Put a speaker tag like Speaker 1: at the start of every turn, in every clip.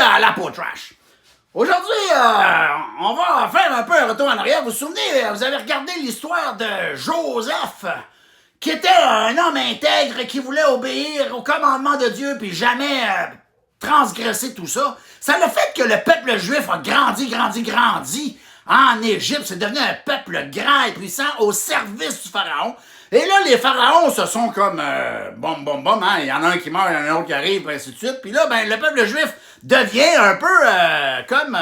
Speaker 1: à la peau trash. Aujourd'hui, on va faire un peu un retour en arrière. Vous vous souvenez, vous avez regardé l'histoire de Joseph, qui était un homme intègre qui voulait obéir au commandement de Dieu puis jamais transgresser tout ça. Ça le fait que le peuple juif a grandi en Égypte. C'est devenu un peuple grand et puissant au service du pharaon. Et là, les pharaons, se sont comme hein, il y en a un qui meurt, il y en a un autre qui arrive, et ainsi de suite. Puis là, ben, le peuple juif devient un peu comme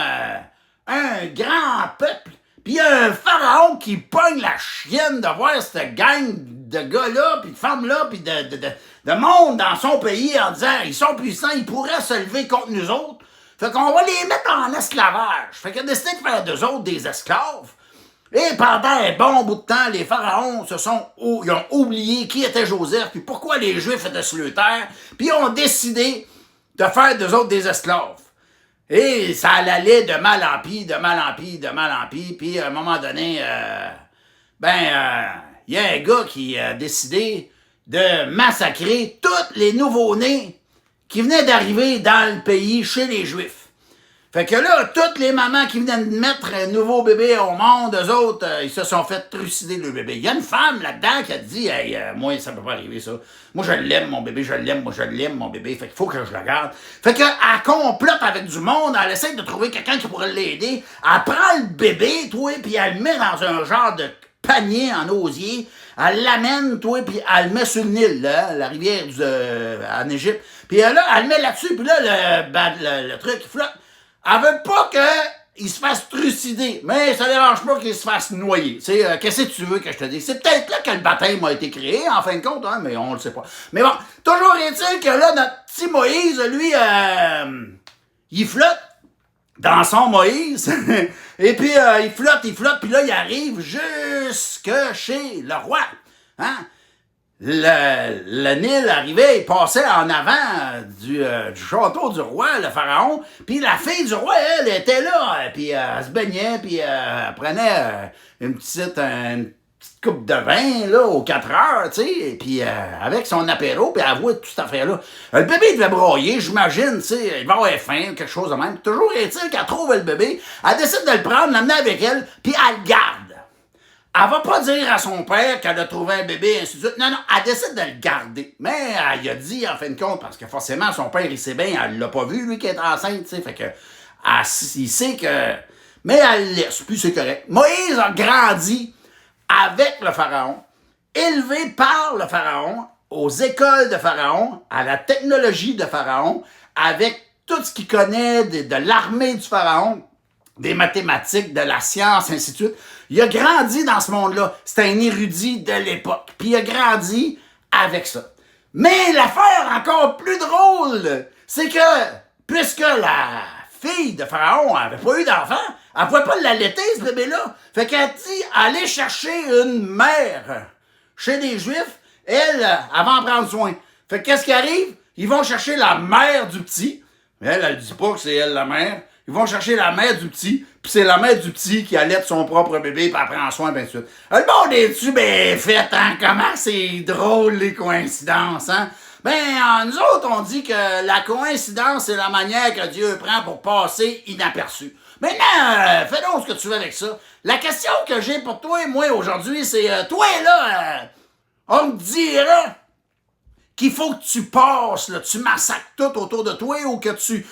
Speaker 1: un grand peuple. Puis il y a un pharaon qui pogne la chienne de voir cette gang de gars-là, puis de femmes-là, puis de monde dans son pays en disant ils sont puissants, ils pourraient se lever contre nous autres. Fait qu'on va les mettre en esclavage. Fait qu'il a décidé de faire d'eux autres des esclaves. Et pendant un bon bout de temps, les pharaons ils ont oublié qui était Joseph, puis pourquoi les Juifs étaient sur le terre, puis ils ont décidé de faire d'eux autres des esclaves. Et ça allait de mal en pis, puis à un moment donné, il y a un gars qui a décidé de massacrer tous les nouveaux-nés qui venaient d'arriver dans le pays chez les Juifs. Fait que là, toutes les mamans qui venaient de mettre un nouveau bébé au monde, eux autres, ils se sont fait trucider le bébé. Il y a une femme là-dedans qui a dit « Hey, moi, ça peut pas arriver, ça. Moi, je l'aime, mon bébé, je l'aime, mon bébé. Fait qu'il faut que je le garde. » Fait qu'elle complote avec du monde, elle essaie de trouver quelqu'un qui pourrait l'aider. Elle prend le bébé, toi, puis elle le met dans un genre de panier en osier. Elle l'amène, toi, puis elle le met sur le Nil, là, la rivière en Égypte. Puis là, elle le met là-dessus, puis là, le truc, il flotte. Elle veut pas qu'il se fasse trucider, mais ça dérange pas qu'il se fasse noyer. Qu'est-ce que tu veux que je te dise? C'est peut-être là que le baptême a été créé, en fin de compte, hein, mais on le sait pas. Mais bon, toujours est-il que là, notre petit Moïse, lui, il flotte dans son Moïse, et puis il flotte, puis là, il arrive jusque chez le roi, hein? Le Nil arrivait, il passait en avant du château du roi, le pharaon, puis la fille du roi, elle, était là, puis elle se baignait, puis elle prenait une petite coupe de vin, là, aux 4 heures, tu sais, puis avec son apéro, puis elle avouait toute cette affaire-là. Le bébé devait broyer, j'imagine, tu sais, il va avoir faim, quelque chose de même. Toujours est-il qu'elle trouve le bébé, elle décide de le prendre, l'amener avec elle, puis elle le garde. Elle va pas dire à son père qu'elle a trouvé un bébé, ainsi de suite. Non, elle décide de le garder. Mais elle a dit, en fin de compte, parce que forcément, son père, il sait bien, elle l'a pas vu, lui, qui est enceinte, tu sais. Fait que, il sait que... Mais elle le laisse, puis c'est correct. Moïse a grandi avec le pharaon, élevé par le pharaon, aux écoles de pharaon, à la technologie de pharaon, avec tout ce qu'il connaît de l'armée du pharaon, des mathématiques, de la science, ainsi de suite. Il a grandi dans ce monde-là. C'était un érudit de l'époque. Puis il a grandi avec ça. Mais l'affaire encore plus drôle, c'est que, puisque la fille de Pharaon n'avait pas eu d'enfant, elle ne pouvait pas l'allaiter, ce bébé-là. Fait qu'elle dit, allez chercher une mère chez les Juifs. Elle va en prendre soin. Fait que qu'est-ce qui arrive? Ils vont chercher la mère du petit. Mais elle dit pas que c'est elle la mère. Ils vont chercher la mère du petit, puis c'est la mère du petit qui allaite son propre bébé, puis elle prend soin, bien sûr. Le monde est-tu bien fait, hein? Comment c'est drôle, les coïncidences, hein? Ben, nous autres, on dit que la coïncidence, c'est la manière que Dieu prend pour passer inaperçu. Maintenant, fais donc ce que tu veux avec ça. La question que j'ai pour toi et moi aujourd'hui, c'est, toi, là, on te dirait qu'il faut que tu passes, là, tu massacres tout autour de toi ou que tu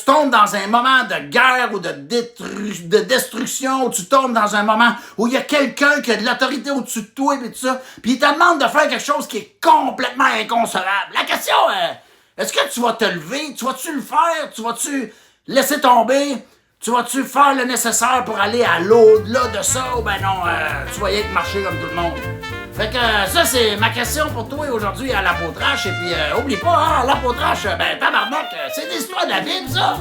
Speaker 1: tombes dans un moment de guerre ou de destruction, ou tu tombes dans un moment où il y a quelqu'un qui a de l'autorité au-dessus de toi et tout ça, puis il te demande de faire quelque chose qui est complètement inconcevable. La question est, est-ce que tu vas te lever? Tu vas-tu le faire? Tu vas-tu laisser tomber? Tu vas-tu faire le nécessaire pour aller à l'au-delà de ça? Ou ben non, tu vas y être marcher comme tout le monde. Fait que ça, c'est ma question pour toi aujourd'hui à l'apôtrache. Et puis, oublie pas, hein, l'apôtrache, ben tabarnak, c'est l'histoire de la Bible, ça!